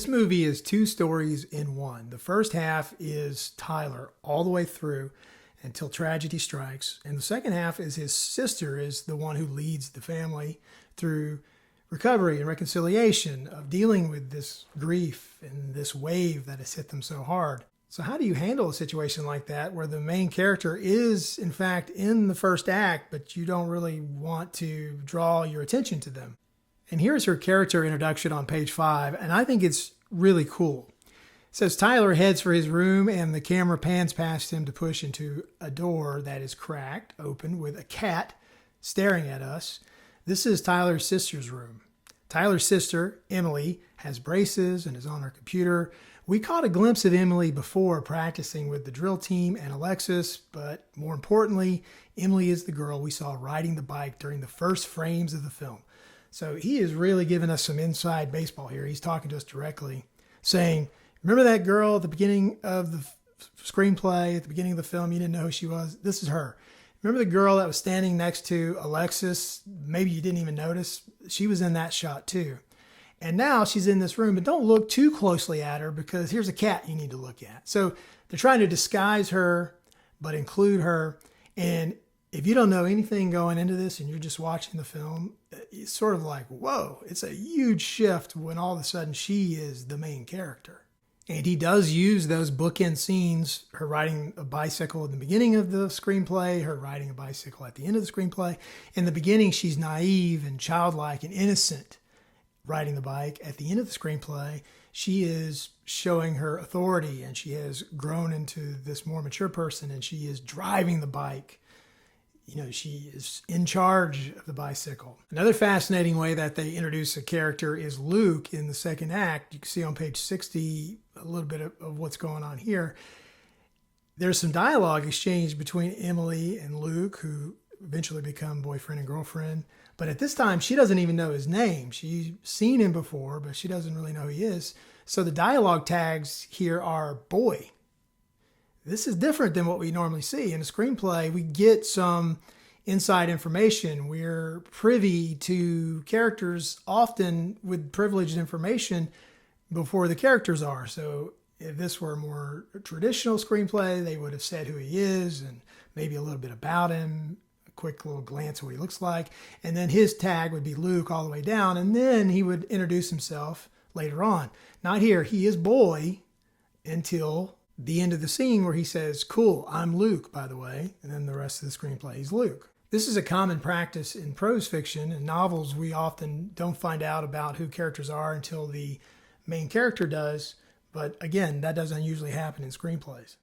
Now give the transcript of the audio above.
This movie is two stories in one. The first half is Tyler all the way through until tragedy strikes. And the second half is his sister is the one who leads the family through recovery and reconciliation of dealing with this grief and this wave that has hit them so hard. So how do you handle a situation like that where the main character is in fact in the first act, but you don't really want to draw your attention to them? And here's her character introduction on page 5, and I think it's really cool. It says Tyler heads for his room and the camera pans past him to push into a door that is cracked open with a cat staring at us. This is Tyler's sister's room. Tyler's sister, Emily, has braces and is on her computer. We caught a glimpse of Emily before practicing with the drill team and Alexis, but more importantly, Emily is the girl we saw riding the bike during the first frames of the film. So he is really giving us some inside baseball here. He's talking to us directly, saying, remember that girl at the beginning of the screenplay, at the beginning of the film, you didn't know who she was? This is her. Remember the girl that was standing next to Alexis? Maybe you didn't even notice. She was in that shot too. And now she's in this room, but don't look too closely at her because here's a cat you need to look at. So they're trying to disguise her, but include her. And if you don't know anything going into this and you're just watching the film, it's sort of like, whoa, it's a huge shift when all of a sudden she is the main character. And he does use those bookend scenes, her riding a bicycle in the beginning of the screenplay, her riding a bicycle at the end of the screenplay. In the beginning, she's naive and childlike and innocent riding the bike. At the end of the screenplay, she is showing her authority and she has grown into this more mature person and she is driving the bike. You know, she is in charge of the bicycle. Another fascinating way that they introduce a character is Luke in the second act. You can see on page 60 a little bit of what's going on here. There's some dialogue exchanged between Emily and Luke, who eventually become boyfriend and girlfriend. But at this time, she doesn't even know his name. She's seen him before, but she doesn't really know who he is. So the dialogue tags here are boy. This is different than what we normally see. In a screenplay, we get some inside information. We're privy to characters often with privileged information before the characters are. So if this were a more traditional screenplay, they would have said who he is and maybe a little bit about him, a quick little glance at what he looks like. And then his tag would be Luke all the way down. And then he would introduce himself later on. Not here. He is boy until the end of the scene where he says, cool, I'm Luke, by the way. And then the rest of the screenplay is Luke. This is a common practice in prose fiction. In novels, we often don't find out about who characters are until the main character does. But again, that doesn't usually happen in screenplays.